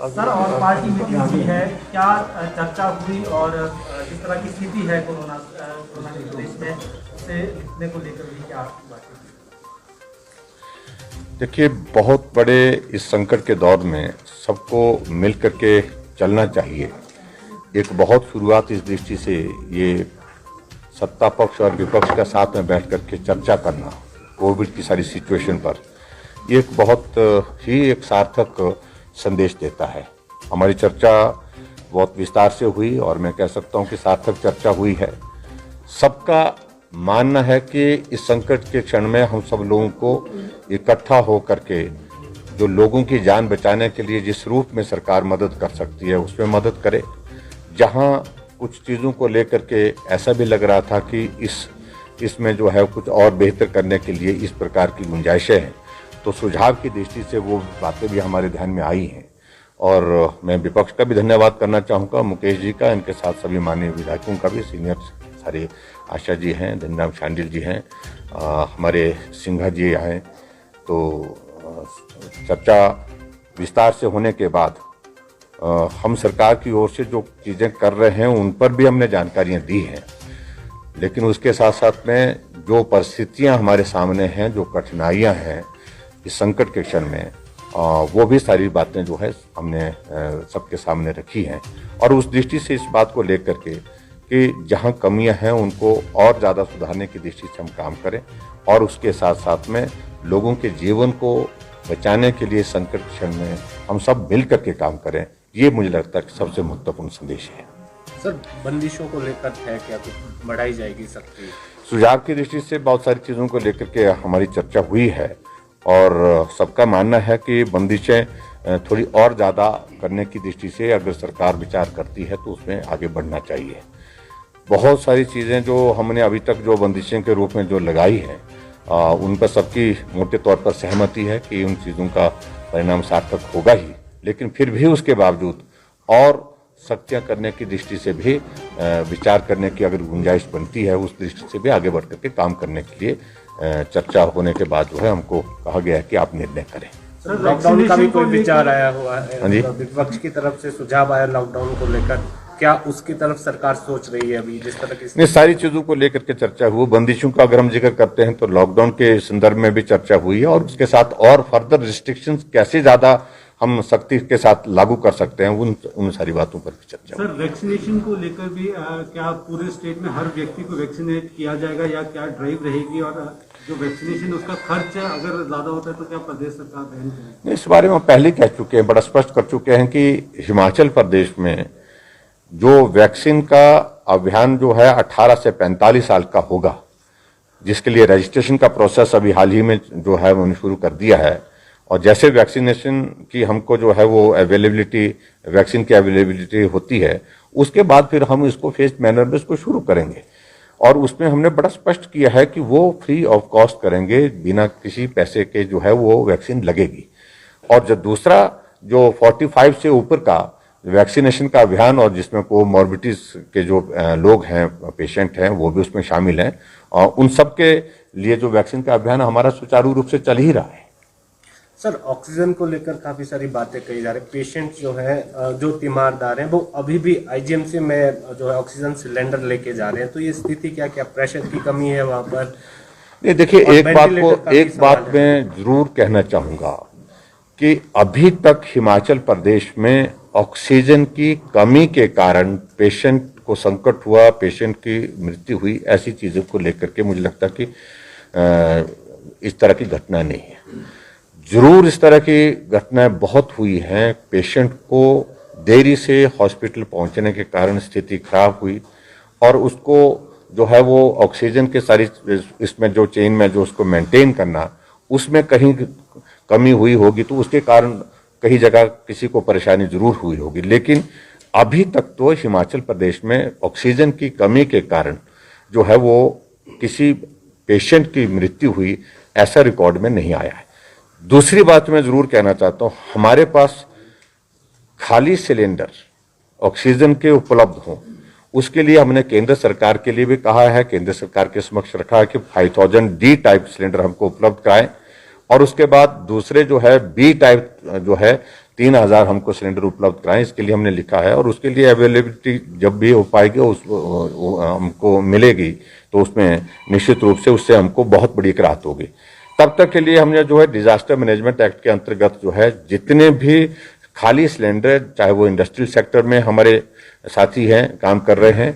Sir, और party meeting हुई है, क्या चर्चा हुई और जिस तरह की स्थिति है कोरोना के प्रदेश में, उससे निपटने को लेकर भी क्या बातें? देखिए, बहुत बड़े इस संकट के दौर में सबको मिल करके चलना चाहिए। एक बहुत शुरुआत इस दृष्टि से ये सत्ता पक्ष और विपक्ष का साथ में बैठ करके चर्चा करना कोविड की सारी सिचुएशन पर, ये एक बहुत ही एक सार्थक संदेश देता है। हमारी चर्चा बहुत विस्तार से हुई और मैं कह सकता हूं कि सार्थक चर्चा हुई है। सबका मानना है कि इस संकट के क्षण में हम सब लोगों को इकट्ठा हो करके जो लोगों की जान बचाने के लिए जिस रूप में सरकार मदद कर सकती है उसमें मदद करे। जहां कुछ चीज़ों को लेकर के ऐसा भी लग रहा था कि इसमें जो है कुछ और बेहतर करने के लिए इस प्रकार की गुंजाइशें हैं, तो सुझाव की दृष्टि से वो बातें भी हमारे ध्यान में आई हैं। और मैं विपक्ष का भी धन्यवाद करना चाहूँगा, मुकेश जी का, इनके साथ सभी माननीय विधायकों का भी, सीनियर सारे आशा जी हैं, धनराम शांडिल जी हैं, हमारे सिंघा जी हैं। तो चर्चा विस्तार से होने के बाद हम सरकार की ओर से जो चीज़ें कर रहे हैं उन पर भी हमने जानकारियां दी हैं, लेकिन उसके साथ साथ में जो परिस्थितियां हमारे सामने हैं, जो कठिनाइयां हैं इस संकट के क्षण में, वो भी सारी बातें जो है हमने सबके सामने रखी हैं। और उस दृष्टि से इस बात को लेकर के कि जहां कमियां हैं उनको और ज़्यादा सुधारने की दृष्टि से हम काम करें और उसके साथ साथ में लोगों के जीवन को बचाने के लिए संकट क्षण में हम सब मिल करके काम करें। ये मुझे लगता है कि सबसे महत्वपूर्ण संदेश है। सर, बंदिशों को लेकर है क्या कुछ बढ़ाई जाएगी सख्ती? सुझाव की दृष्टि से बहुत सारी चीज़ों को लेकर के हमारी चर्चा हुई है और सबका मानना है कि बंदिशें थोड़ी और ज़्यादा करने की दृष्टि से अगर सरकार विचार करती है तो उसमें आगे बढ़ना चाहिए। बहुत सारी चीज़ें जो हमने अभी तक जो बंदिशें के रूप में जो लगाई हैं उन पर सबकी मोटे तौर पर सहमति है कि उन चीज़ों का परिणाम सार्थक होगा ही, लेकिन फिर भी उसके बावजूद और सख्तियाँ करने की दृष्टि से भी विचार करने की अगर गुंजाइश बनती है, उस दृष्टि से भी आगे बढ़ करके काम करने के लिए चर्चा होने के बाद जो है हमको कहा गया है कि आप निर्णय करें। लॉकडाउन का भी कोई विचार आया हुआ है? हाँ जी, विपक्ष की तरफ से सुझाव आया लॉकडाउन को लेकर, क्या उसकी तरफ सरकार सोच रही है अभी जिस तरह की? ये सारी चीज़ों को लेकर के चर्चा हुई। बंदिशों का अगर हम जिक्र करते हैं तो लॉकडाउन के संदर्भ में भी चर्चा हुई है और उसके साथ और फर्दर रिस्ट्रिक्शंस कैसे ज़्यादा हम सख्ती के साथ लागू कर सकते हैं, उन सारी बातों पर भी चर्चा। सर, वैक्सीनेशन को लेकर भी क्या पूरे स्टेट में हर व्यक्ति को वैक्सीनेट किया जाएगा या क्या ड्राइव रहेगी, और जो वैक्सीनेशन उसका खर्च अगर ज्यादा होता है तो क्या प्रदेश सरकार वहन करेगी? इस बारे में पहले कह चुके हैं, बड़ा स्पष्ट कर चुके हैं कि हिमाचल प्रदेश में जो वैक्सीन का अभियान जो है 18 से 45 साल का होगा, जिसके लिए रजिस्ट्रेशन का प्रोसेस अभी हाल ही में जो है उन्होंने शुरू कर दिया है। और जैसे वैक्सीनेशन की हमको जो है वो अवेलेबिलिटी, वैक्सीन की अवेलेबिलिटी होती है, उसके बाद फिर हम इसको फेस्ड मैनर में इसको शुरू करेंगे। और उसमें हमने बड़ा स्पष्ट किया है कि वो फ्री ऑफ कॉस्ट करेंगे, बिना किसी पैसे के जो है वो वैक्सीन लगेगी। और जो दूसरा जो 45 से ऊपर का वैक्सीनेशन का अभियान और जिसमें कोमॉर्बिडिटीज के जो लोग हैं, पेशेंट हैं, वो भी उसमें शामिल हैं, और उन सब के लिए जो वैक्सीन का अभियान हमारा सुचारू रूप से चल ही रहा है। सर, ऑक्सीजन को लेकर काफी सारी बातें कही जा रही है। पेशेंट जो है, जो तीमारदार हैं, वो अभी भी आईजीएमसी में जो है ऑक्सीजन सिलेंडर लेके जा रहे हैं, तो ये स्थिति क्या प्रेशर की कमी है वहां पर? नहीं, देखिए, एक बात मैं जरूर कहना चाहूंगा कि अभी तक हिमाचल प्रदेश में ऑक्सीजन की कमी के कारण पेशेंट को संकट हुआ, पेशेंट की मृत्यु हुई, ऐसी चीज़ों को लेकर के मुझे लगता कि इस तरह की घटना नहीं है। जरूर इस तरह की घटनाएं बहुत हुई हैं, पेशेंट को देरी से हॉस्पिटल पहुंचने के कारण स्थिति खराब हुई और उसको जो है वो ऑक्सीजन के सारी इसमें जो चेन में जो उसको मेंटेन करना, उसमें कहीं कमी हुई होगी, तो उसके कारण कई जगह किसी को परेशानी जरूर हुई होगी। लेकिन अभी तक तो हिमाचल प्रदेश में ऑक्सीजन की कमी के कारण जो है वो किसी पेशेंट की मृत्यु हुई, ऐसा रिकॉर्ड में नहीं आया है। दूसरी बात मैं जरूर कहना चाहता हूं, हमारे पास खाली सिलेंडर ऑक्सीजन के उपलब्ध हों, उसके लिए हमने केंद्र सरकार के लिए भी कहा है, केंद्र सरकार के समक्ष रखा है कि 5000 डी टाइप सिलेंडर हमको उपलब्ध कराएं। और उसके बाद दूसरे जो है बी टाइप जो है 3000 हमको सिलेंडर उपलब्ध कराएं, इसके लिए हमने लिखा है। और उसके लिए अवेलेबिलिटी जब भी हो पाएगी हमको मिलेगी तो उसमें निश्चित रूप से उससे हमको बहुत बड़ी एक राहत होगी। तब तक के लिए हमने जो है डिजास्टर मैनेजमेंट एक्ट के अंतर्गत जो है जितने भी खाली सिलेंडर, चाहे वो इंडस्ट्रियल सेक्टर में हमारे साथी हैं, काम कर रहे हैं,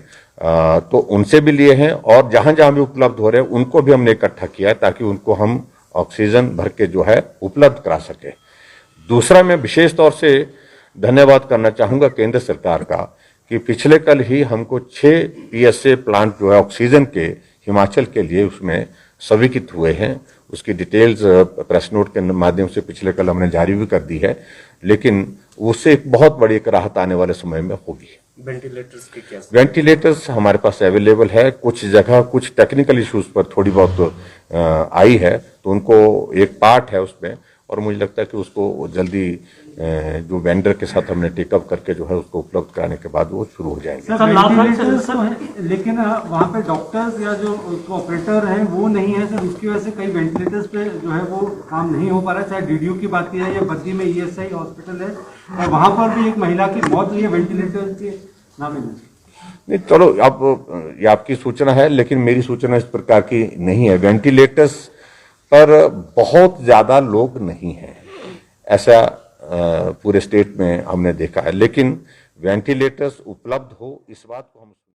तो उनसे भी लिए हैं, और जहां जहां भी उपलब्ध हो रहे हैं उनको भी हमने इकट्ठा किया है ताकि उनको हम ऑक्सीजन भर के जो है उपलब्ध करा सके। दूसरा, मैं विशेष तौर से धन्यवाद करना चाहूंगा केंद्र सरकार का कि पिछले कल ही हमको 6 PSA प्लांट जो है ऑक्सीजन के हिमाचल के लिए उसमें स्वीकृत हुए हैं। उसकी डिटेल्स प्रेस नोट के माध्यम से पिछले कल हमने जारी भी कर दी है, लेकिन उससे एक बहुत बड़ी एक राहत आने वाले समय में होगी। वेंटिलेटर्स की क्या? वेंटिलेटर्स हमारे पास अवेलेबल है। कुछ जगह कुछ टेक्निकल इश्यूज पर थोड़ी बहुत आई है, तो उनको एक पार्ट है उसमें, और मुझे लगता है कि उसको जल्दी जो वेंडर के साथ हमने टेकअप करके जो है उसको उपलब्ध कराने के बाद वो शुरू हो जाएंगे। सर, वेंटिलेटर्स तो हैं, लेकिन वहाँ पे डॉक्टर्स या जो ऑपरेटर हैं वो नहीं है सर, उसकी वजह से कई वेंटिलेटर्स पे जो है वो काम नहीं हो पा रहा है। चाहे DDU की बात की जाए या बद्दी में ESI हॉस्पिटल है, और वहाँ पर भी एक महिला की मौत हुई है वेंटिलेटर के ना मिलने से। नहीं, चलो अब ये आपकी सूचना है, लेकिन मेरी सूचना इस प्रकार की नहीं है। वेंटिलेटर्स पर बहुत ज्यादा लोग नहीं हैं, ऐसा पूरे स्टेट में हमने देखा है, लेकिन वेंटिलेटर्स उपलब्ध हो इस बात को हम